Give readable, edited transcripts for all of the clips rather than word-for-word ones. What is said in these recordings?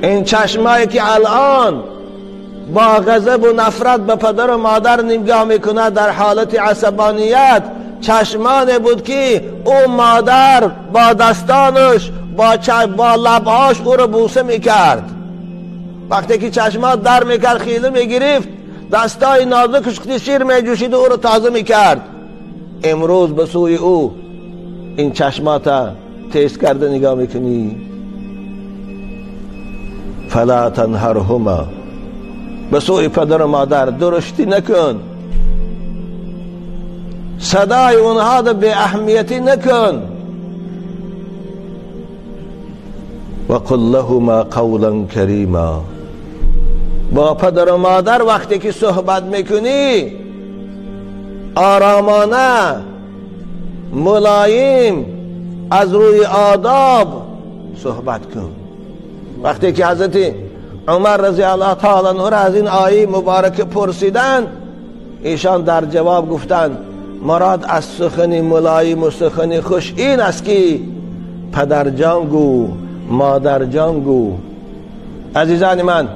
این چشمایی که الان با غضب و نفرت به پدر و مادر نگاه میکنه در حالت عصبانیت، چشمانی بود که او مادر با دستانش با لبهاش او رو بوسه میکرد. وقتی که چشمات در میکرد خیلی میگرفت، دستای نازکش که شیر میجوشید او رو تازه میکرد. امروز به سوی او این چشمات تیز کرده نگاه میکنی. فلا تنهرهما، به سوی پدر و مادر درشتی نکن، صدای اونها رو به اهمیتی نکن. وقل لهما قولا کریما، با پدر و مادر وقتی که صحبت میکنی آرامانه، ملایم، از روی آداب صحبت کن. وقتی که حضرت عمر رضی الله تعالی عنه از این آیه مبارک پرسیدن، ایشان در جواب گفتند مراد از سخن ملایم و سخن خوش این است که پدر جان گو، مادر جان گو. عزیزان من،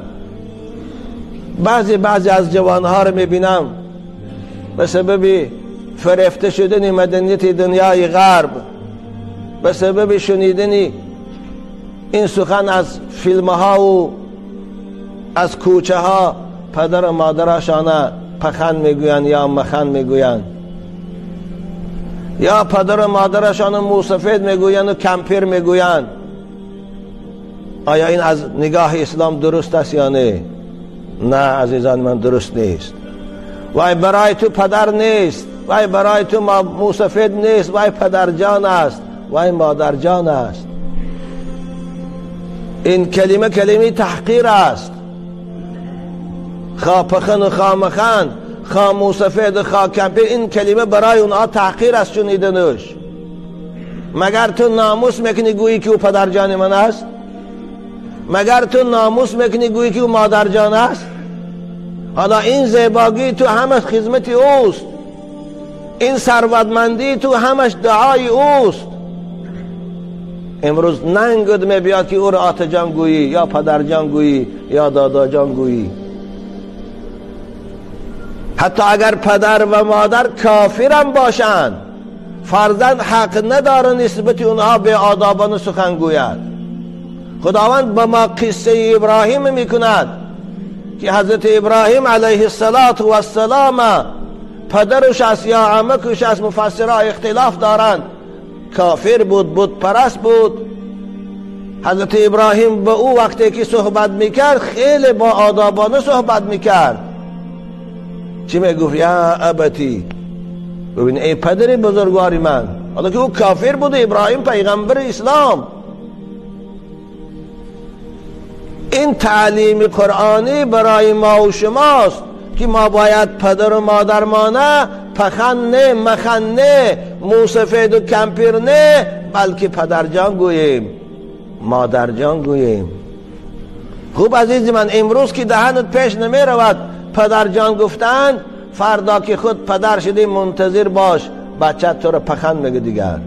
بعضی از جوانها رو میبینم به سبب فرفته شدن مدنیت دنیای غرب، به سبب شنیدن این سخن از فیلم ها و از کوچه ها، پدر و مادرشان پخن میگوین یا مخن میگوین، یا پدر و مادرشان موسفید میگوین و کمپیر میگوین. آیا این از نگاه اسلام درست است یا نه؟ نه عزیزان من، درست نیست. وای برای تو پدر نیست، وای برای تو موسفید نیست، وای پدر جان است، وای مادر جان است. این کلمه تحقیر است. خواه پخن و خواه مخن، خواه موسفید و خواه کمپیر، این کلمه برای اونها تحقیر است شنیدنش. مگر تو ناموس میکنی گویی که او پدر جان من است؟ مگر تو ناموس میکنی گویی که او مادر جان است؟ حالا این زیباگی تو همش خدمت اوست، این ثروتمندی تو همش دعای اوست. امروز ننگد میبیاد که او را آت جان گویی یا پدر جان گویی یا دادا جان گویی. حتی اگر پدر و مادر کافرم باشند، فرزند حق نداره نسبت اونها به آدابانه سخن گوید. خداوند با ما قصه ابراهیم میکند که حضرت ابراهیم علیه السلام پدرش است یا عمکش است، مفسرها اختلاف دارند، کافر بود، بت پرست بود. حضرت ابراهیم با او وقتی که صحبت میکرد خیلی با آدابانه صحبت میکرد. چی میگفت؟ یا ابتی، ببین ای پدر بزرگواری من. حالا که او کافر بود، ابراهیم پیغمبر اسلام. این تعلیم قرآنی برای ما و شماست که ما باید پدر و مادر مانه پخن نه، مخن نه، موسفید و کمپیر نه، بلکه پدر جان گوییم، مادر جان گوییم. خوب عزیز من، امروز که دهنت پیش نمی رود پدر جان گفتن، فردا که خود پدر شدی منتظر باش بچه تو رو پخن میگه دیگر،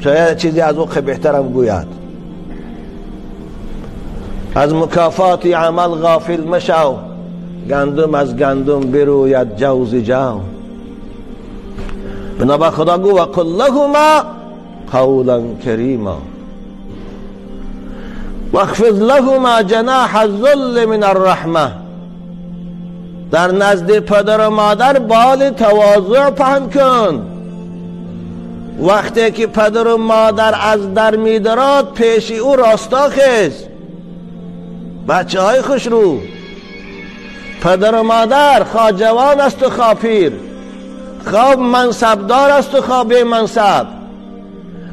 شاید چیزی از او بهترم گوید. از مکافات عمل غافل مشو، گندم از گندم بروید جوز جو. بنابرای خدا گو وقل لهما قولا کریما واخفض لهما جناح الذل من الرحمه. در نزد پدر و مادر بال تواضع پهن کن. وقتی که پدر و مادر از در میدارد پیش او راستا خیز. بچه های خوش رو، پدر و مادر خواه جوان است و خواه پیر، خواه منصبدار است و خواه بی منصب،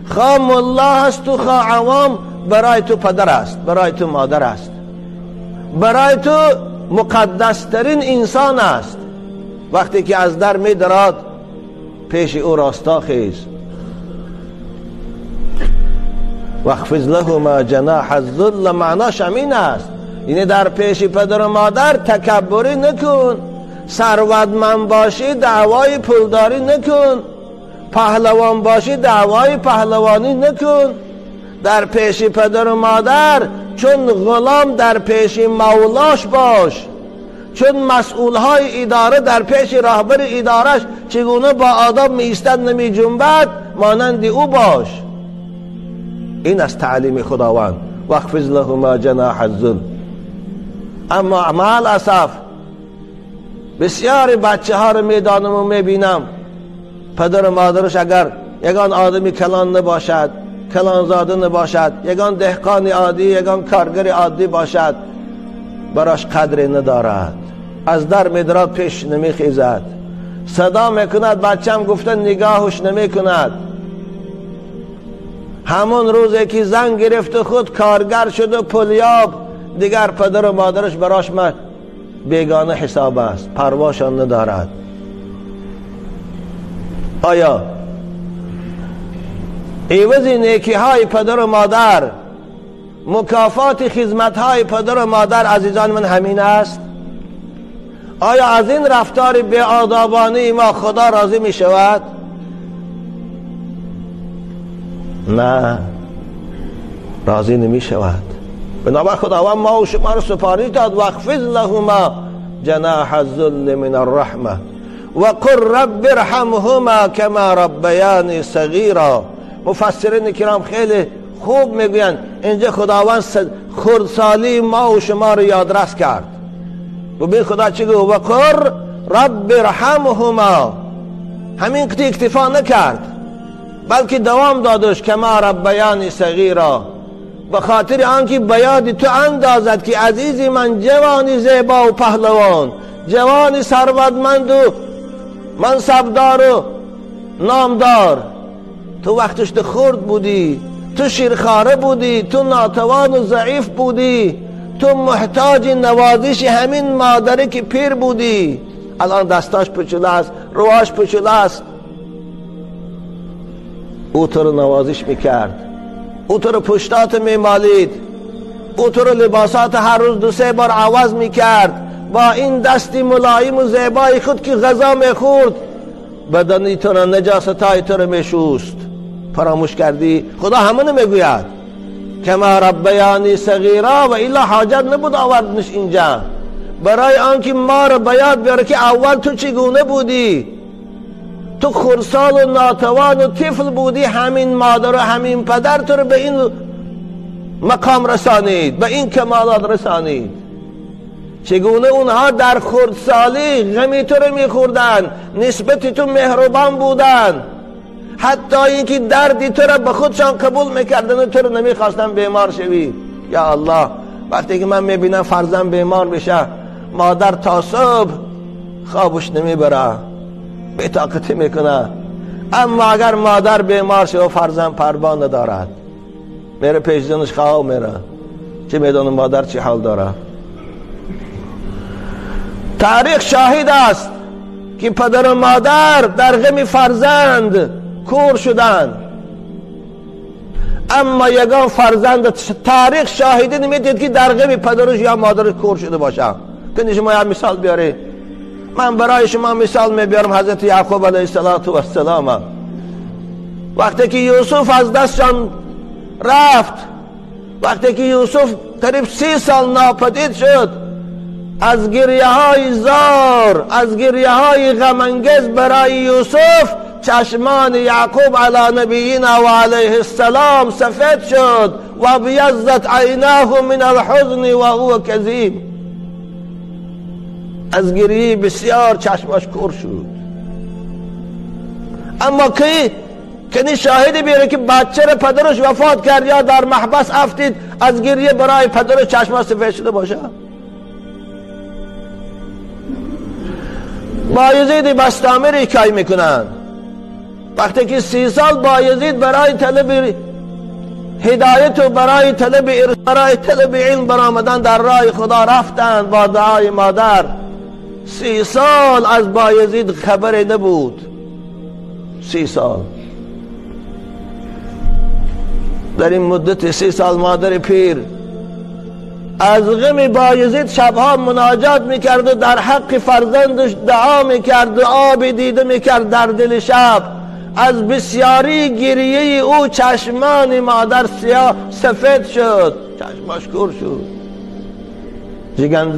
خواه ملا است و خواه عوام، برای تو پدر است، برای تو مادر است، برای تو مقدس ترین انسان است. وقتی که از در می دراد پیش او راستا خیز. واخفض لهما جناح الذل، معناش همین است، یعنی در پیش پدر و مادر تکبری نکن، ثروتمند باشی دعوای پولداری نکن، پهلوان باشی دعوای پهلوانی نکن، در پیش پدر و مادر، چون غلام در پیش مولاش باش، چون مسئولهای اداره در پیش راهبر ادارش چگونه با آداب می ایستد نمی جنبد، مانند او باش. این از تعلیم خداوند. واخفض لهما جناح الذل. اما مع الاسف بسیار بچه ها رو میدانم و میبینم پدر و مادرش اگر یگان آدمی کلان نباشد، کلان زاده نباشد، یگان دهقان عادی، یگان کارگر عادی باشد، براش قدری ندارد، از در میدرد پیش نمیخیزد، صدا میکند بچم گفته نگاهش نمیکند. همون روزی که زن گرفت خود کارگر شد و پولیاب، دیگر پدر و مادرش براش بیگانه حساب است، پرواشان ندارد. آیا عوض نیکی های پدر و مادر، مکافات خدمت های پدر و مادر عزیزان من همین است؟ آیا از این رفتار بی آدابانه ما خدا راضی می شود؟ نه، راضی نمی شود. بنابراین خداوند ما و شما رو سپاری داد واخفض لهما جناح الذل من الرحمه وقل رب ارحمهما کما ربیانی صغیرا. مفسرین کرام خیلی خوب میگویند اینجا خداوند خردسالی ما و شما رو یادرس کرد. ببین خدا چی گفت؟ وقل رب ارحمهما. همین که اکتفا نکرد بلکه دوام دادش کما ربیانی صغیرا، به خاطر آنکه بیاد تو اندازد که عزیزی من جوانی زیبا و پهلوان، جوانی ثروتمند و منصبدار و نامدار، تو وقتش تو خرد بودی، تو شیرخواره بودی، تو ناتوان و ضعیف بودی، تو محتاج نوازش همین مادری که پیر بودی. الان دستاش پچوله است، رواش پچوله است، او تو رو نوازش میکرد، او تو رو پشتات میمالید، او تو رو لباسات هر روز 2-3 بار عوض میکرد، با این دستی ملایم و زیبای خود که غذا میخورد بدنی تو رو، نجاستای تو رو میشوست. فراموش کردی؟ خدا همونو میگوید کما ربیانی صغیرا، و الا حاجت نبود آوردنش اینجا برای آنکه ما رو بیاد بیاره که اول تو چگونه بودی، تو خردسال و ناتوان و طفل بودی، همین مادر و همین پدر تو رو به این مقام رسانید، به این کمالات رسانید. چگونه اونها در خردسالی غمی تو رو میخوردن، نسبت تو مهربان بودن، حتی اینکه دردی تو رو به خودشان قبول میکردن و تو رو نمیخواستن بیمار شوی. یا الله، وقتی که من میبینم فرزند بیمار بشه، مادر تا صبح خوابش نمیبره، بی‌طاقتی میکنه. اما اگر مادر بیمار شه و فرزند پروان ندارد، میره پیش زنش خواب میره، چه میدونه مادر چی حال داره. تاریخ شاهد است که پدر و مادر در غم فرزند کور شدن، اما یگان فرزند تاریخ شاهدی نمیدید که در غم پدرش یا مادرش کور شده باشه. کنی شما یه مثال بیاری؟ من برای شما مثال میبیارم حضرت یعقوب علیه السلام. وقتی که یوسف از دستشان رفت، وقتی که یوسف قریب 30 سال ناپدید شد، از گریه های زار، از گریه های غمانگیز برای یوسف، چشمان یعقوب علی نبینا و علیه السلام سفید شد و بیضت عیناه من الحزن و هو کظیم. از گریه بسیار چشمش کور شد. اما کنی شاهدی بیاره که بچه را پدرش وفات کرد یا در محبس افتید، از گریه برای پدرش چشمش سفید شده باشه؟ بایزید بستامی را حکایت میکنند. وقتی که 30 سال بایزید برای طلب هدایت و برای طلب علم برآمدن در راه خدا رفتند با دعای مادر، 30 سال از بایزید خبری نبود. 30 سال. در این مدت 30 سال مادر پیر از غم بایزید شبها مناجات میکرد و در حق فرزندش دعا میکرد، آب دیده میکرد در دل شب. از بسیاری گریه او چشمان مادر سیاه سفید شد، چشماش کور شد.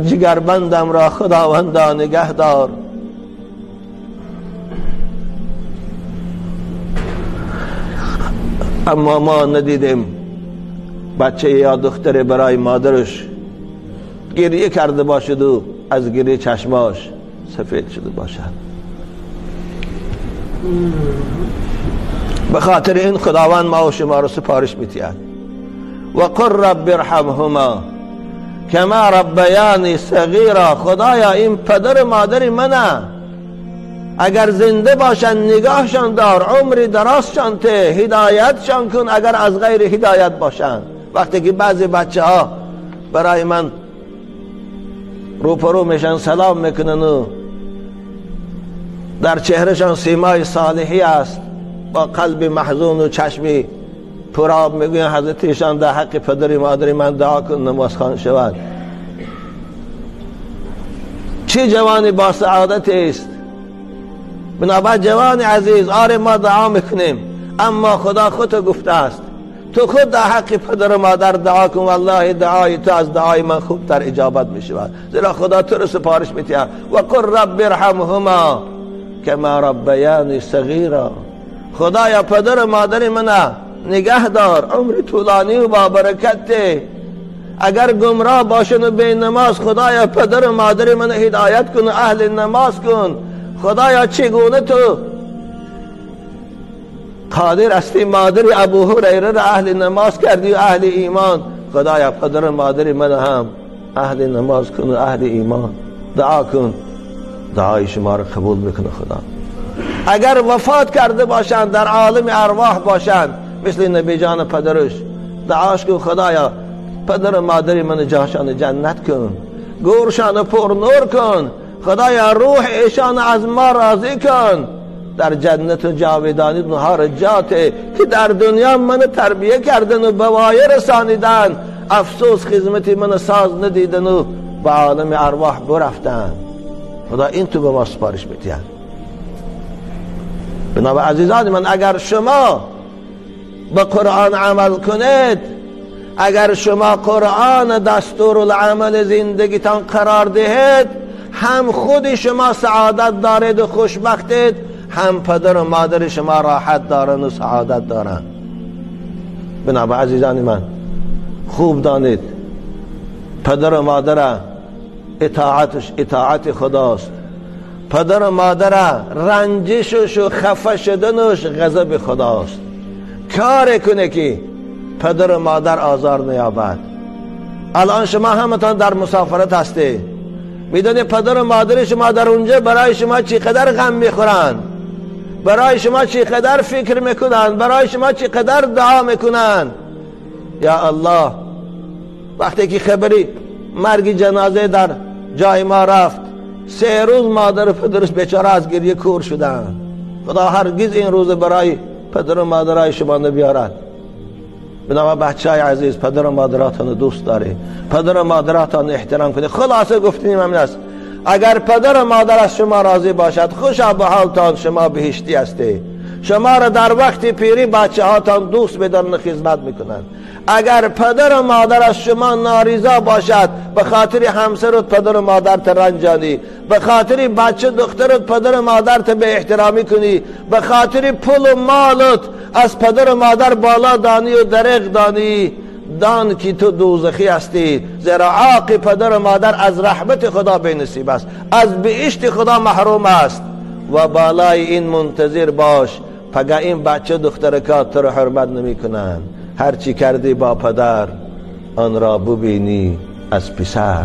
جگربندم را خداوندا نگه دار. اما ما ندیدیم بچه یا دختر برای مادرش گریه کرده باشد و از گریه چشماش سفید شده باشد. به خاطر این خداوند ما و شما رو سفارش می‌دهد و قل رب ارحمهما کما ربیانی صغیرا. خدایا این پدر مادر منه، اگر زنده باشن نگاهشان دار، عمری درازشان ته، هدایتشان کن اگر از غیر هدایت باشن. وقتی که بعضی بچه ها برای من روپرو میشن سلام میکنن و در چهرهشان سیمای صالحی است، با قلب محزون و چشمی پرآب میگوین حضرت ایشان در حق پدر مادر من دعا کن نماز خوان شود. چه جوانی با سعادت است. بنابراین جوان عزیز، آره ما دعا میکنیم، اما خدا خودت گفته است تو خود در حق پدر و مادر دعا کن، والله دعای تو از دعای من خوبتر اجابت میشود، زیرا خدا تو رو سفارش میدهد. و قل رب ارحمهما کما ربیانی صغیرا. خدایا پدر و مادر من نگه دار، عمر طولانی و با برکت. اگر گمراه باشن و بی نماز، خدایا پدر و مادر من هدایت کن و اهل نماز کن. خدایا چگونه تو قادر استی مادر ابو هریره را اهل نماز کردی و اهل ایمان، خدایا پدر و مادر من هم اهل نماز کن و اهل ایمان. دعا کن، دعای شما را قبول میکنه خدا. اگر وفات کرده باشند، در عالم ارواح باشند، مثل نبی جان پدرش، دعاش کن خدایا پدر و مادر من جاشان جنت کن، گورشان پر نور کن. خدایا روح ایشان از ما راضی کن، در جنت و جاودانی اونها را جاته که در دنیا من تربیه کردن و بوایه رسانیدن، افسوس خدمتی من ساز ندیدن و به عالم ارواح برفتن. خدا این تو به ما سپارش میدهد. بنابراین عزیزان من، اگر شما به قرآن عمل کنید، اگر شما قرآن دستورالعمل زندگیتان قرار دهید، هم خود شما سعادت دارید و خوشبختید، هم پدر و مادر شما راحت دارن و سعادت دارن. بنابراین عزیزان من، خوب دانید پدر و مادر اطاعتش اطاعت خداست، پدر و مادر رنجشش و خفه شدنش غضب خداست. کار کنه که پدر و مادر آزار نیابد. الان شما همتان در مسافرت هستی، میدونی پدر و مادر شما در اونجا برای شما چقدر غم میخورن، برای شما چقدر فکر میکنن، برای شما چقدر دعا میکنن. یا الله، وقتی که خبری مرگ جنازه در جای ما رفت، 3 روز مادر و پدرش بیچاره از گریه کور شدن. خدا هرگز این روز برای پدر و مادرای شما نبیارد. بنابراین بچه‌های عزیز، پدر و مادراتان دوست دارید، پدر و مادراتان احترام کنید. خلاصه گفتیم همین است، اگر پدر و مادر از شما راضی باشد، خوشا به حالتان، شما بهشتی هستید. شما را در وقت پیری بچه هاتان دوست بدارن و خدمت میکنند. اگر پدر و مادر از شما ناریضا باشد، به خاطر همسرت پدر و مادرت رنجانی، به خاطر بچه دخترت پدر و مادرت به احترامی کنی، به خاطر پول و مالت از پدر و مادر بالا دانی و دریغ دانی، دان که تو دوزخی هستی، زیرا عاق پدر و مادر از رحمت خدا بی نصیب است، از بهشت خدا محروم است. و بالای این منتظر باش، پگه این بچه دخترکات تو رو حرمت نمی کنن. هرچی کردی با پدر، آن را ببینی از پسر.